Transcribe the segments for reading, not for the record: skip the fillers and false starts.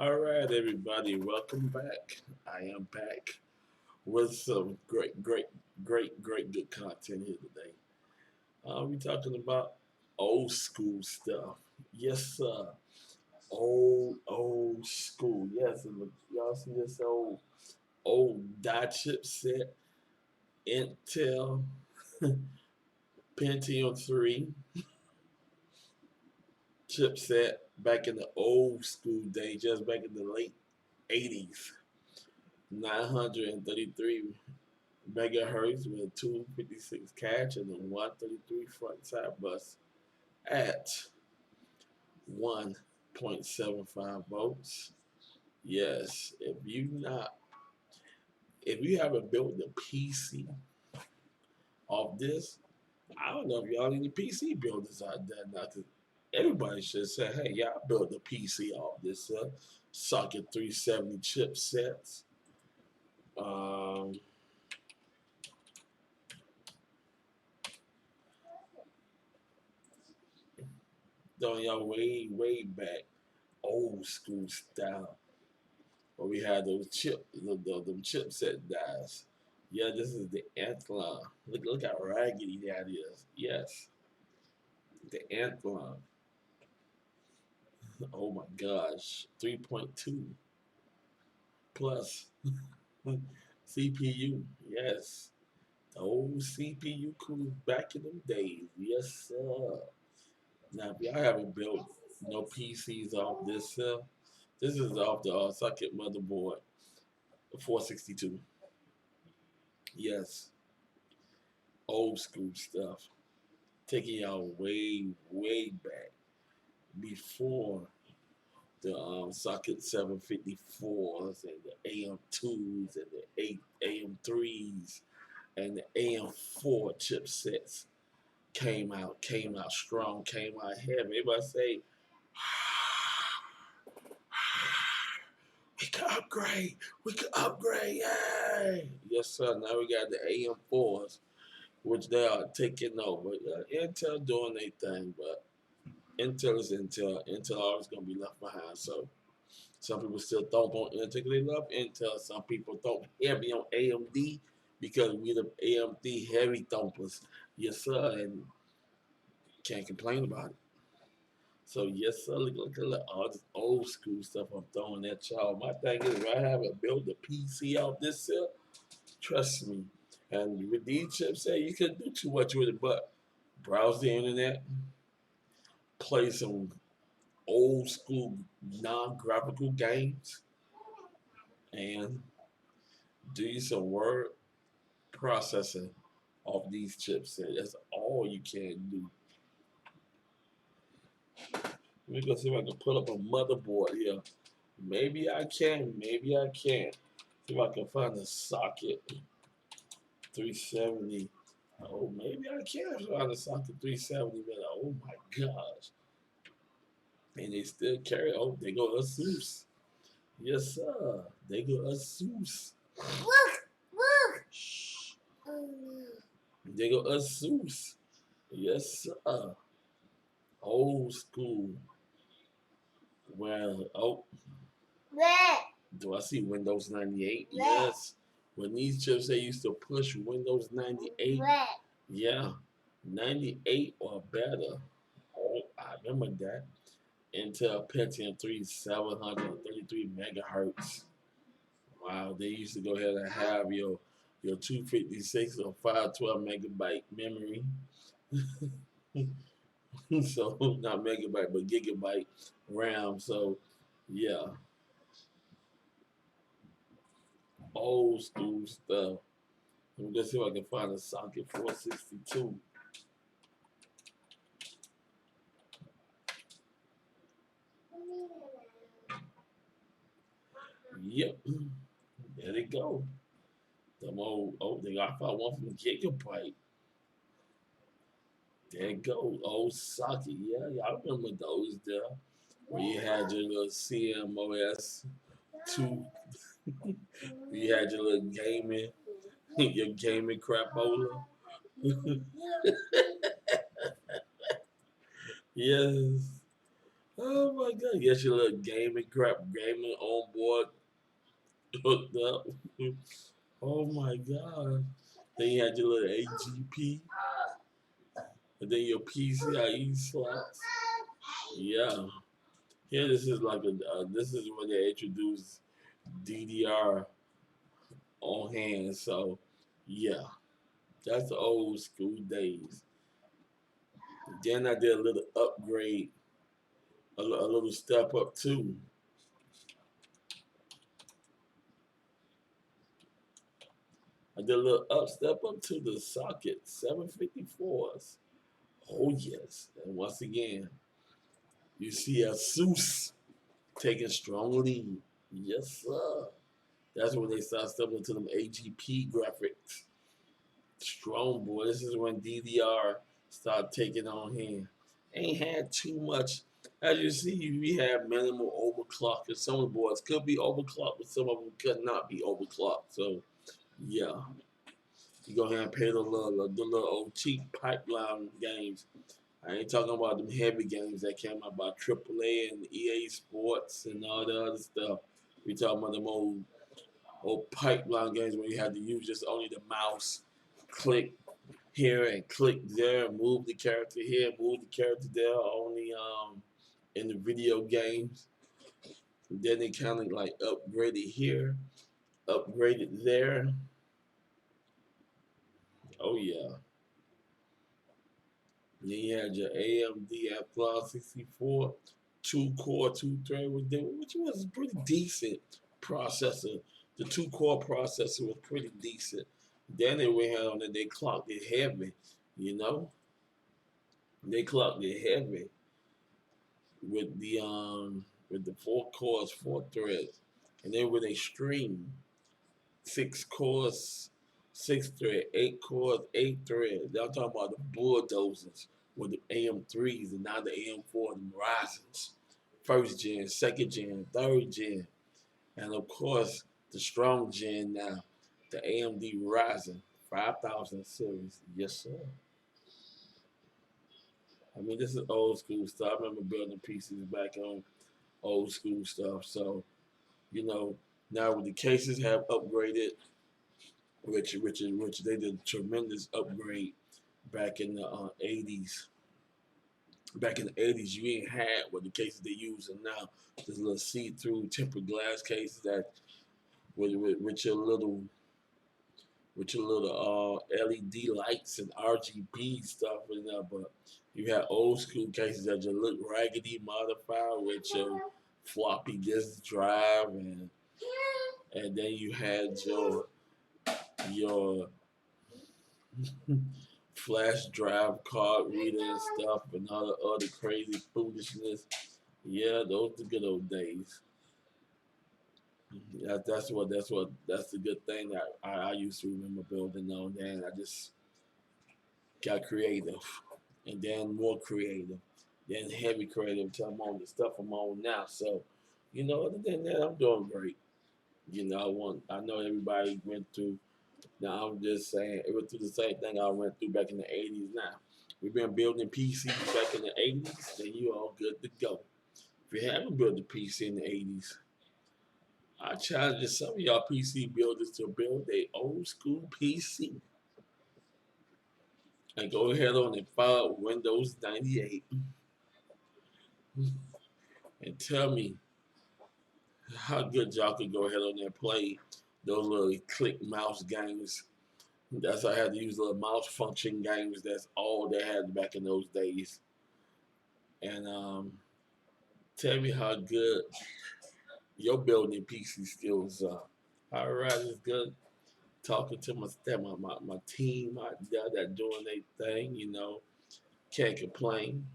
All right, everybody, welcome back. I am back with some great, good content here today. We're talking about old school stuff. Yes, sir. Old school. Yes, and y'all see this old die chip set, Intel Pentium 3 chipset back in the old school days, just back in the late 80s. 933 megahertz with 256 catch and a 133 front side bus at 1.75 volts. Yes, if you haven't built the PC off this, I don't know if y'all any PC builders out there now. 'Cause everybody should say, hey, y'all built the PC off this socket 370 chipsets. Um, Don't y'all way back, old school style. Where we had those them chipset dies. Yeah, this is the Anthlon. Look how raggedy that is. Yes, the Anthlon. Oh my gosh, 3.2 plus CPU. Yes, the old CPU cool back in them days. Yes, sir. Now, if y'all haven't built no PCs off this is off the socket motherboard 462. Yes, old school stuff. Taking y'all way back before the socket 754s and the AM2s and the AM3s and the AM4 chipsets came out strong, came out heavy. Everybody say, we can upgrade, yay! Yes, sir. Now we got the AM4s, which they are taking over. Intel doing their thing, but Intel is Intel. Intel always gonna be left behind. So some people still thump on Intel because they love Intel. Some people thump heavy on AMD because we the AMD heavy thumpers. Yes, sir, and can't complain about it. So yes, sir. Look at all this old school stuff I'm throwing at y'all. My thing is, if I haven't built a PC out this cell, trust me. And with these chips, you couldn't do too much with it, but browse the internet, play some old school non-graphical games, and do some word processing off these chips. That's all you can do. Let me go see if I can pull up a motherboard here. Maybe I can, maybe I can't. See if I can find a socket 370. Oh, maybe I can find a socket 370, but oh my gosh. And they still carry, oh, they go Asus. Yes, sir. They go Asus. Look. Shh. They go Asus. Yes, sir. Old school. Well, oh, do I see Windows 98? Yes. When these chips they used to push Windows 98. Yeah. 98 or better. Oh, I remember that. Intel Pentium 3 733 megahertz. Wow, they used to go ahead and have your 256 or 512 megabyte memory. So not megabyte but gigabyte RAM. So yeah, old school stuff. Let me just see if I can find a socket 462. Yep, there they go. Them old, oh, they got I found one from Gigabyte. There you go, old socket. Yeah, yeah, I remember those there. Where you had your little CMOS two, you had your little gaming, your gaming crapola. Yes. Oh my god. Yes, your little gaming crap, gaming on board hooked up. Oh my god. Then you had your little AGP, and then your PCIe slots. Yeah. Here, this is like this is when they introduced DDR on hand. So, yeah, that's the old school days. Then I did a little upgrade, a little step up too. I did a little step up to the socket 754s. Oh yes, and once again, you see a Seuss taking strong lead. Yes, sir. That's when they start stepping into them AGP graphics. Strong boy. This is when DDR started taking on hand. Ain't had too much. As you see, we have minimal overclock. Some of the boards could be overclocked, but some of them could not be overclocked. So, yeah. You go ahead and pay the little old cheap pipeline games. I ain't talking about them heavy games that came out by AAA and EA Sports and all the other stuff. We talking about them old pipeline games where you had to use just only the mouse, click here and click there, and move the character here, move the character there. Only in the video games. And then they kind of like upgraded here, upgraded there. Oh yeah. Then you had your AMD Athlon 64, 2 core, 2 thread, which was pretty decent processor. The 2 core processor was pretty decent. Then they went on and they clocked it heavy, you know? They clocked it heavy with the 4 cores, 4 threads. And then with extreme, 6 cores, 6 thread, 8 cores, 8 threads. I'm talking about the bulldozers with the AM3s and now the AM4, the Ryzens. First gen, second gen, third gen. And of course, the strong gen now, the AMD Ryzen 5000 series. Yes, sir. I mean, this is old school stuff. I remember building PCs back on old school stuff. So, you know, now with the cases have upgraded, which they did a tremendous upgrade back in the 80s. Back in the 80s, you ain't had what the cases they using now. This little see-through tempered glass cases that with your little LED lights and RGB stuff in there, but you had old school cases that just look raggedy modified with your floppy disk drive and then you had your flash drive card reader and stuff and all the other crazy foolishness. Yeah, those the good old days. That's the good thing that I used to remember building on. Then I just got creative, and then more creative, then heavy creative till I'm on the stuff I'm on now. So, other than that, I'm doing great. I know everybody went through. Now I'm just saying it went through the same thing I went through back in the '80s. Now we've been building PCs back in the '80s, then you all good to go. If you haven't built a PC in the '80s, I challenge some of y'all PC builders to build a old school PC and go ahead on and file Windows 98 and tell me how good y'all could go ahead on there and play those little click mouse games. That's why I had to use little mouse function games. That's all they had back in those days. And tell me how good your building PC skills are. All right, it's good talking to my team out there that doing their thing. Can't complain.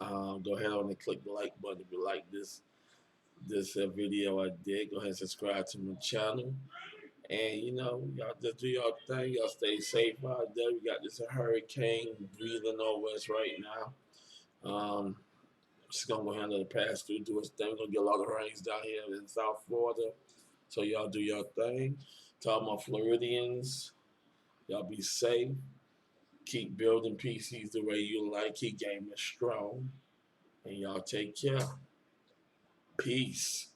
Go ahead on and click the like button if you like this video I did. Go ahead and subscribe to my channel. And y'all just do your thing. Y'all stay safe out there. We got this hurricane breathing over us right now. Just gonna go handle the pass through, do its thing. We're gonna get a lot of rains down here in South Florida. So y'all do your thing. To all my Floridians, y'all be safe. Keep building PCs the way you like. Keep gaming strong. And y'all take care. Peace.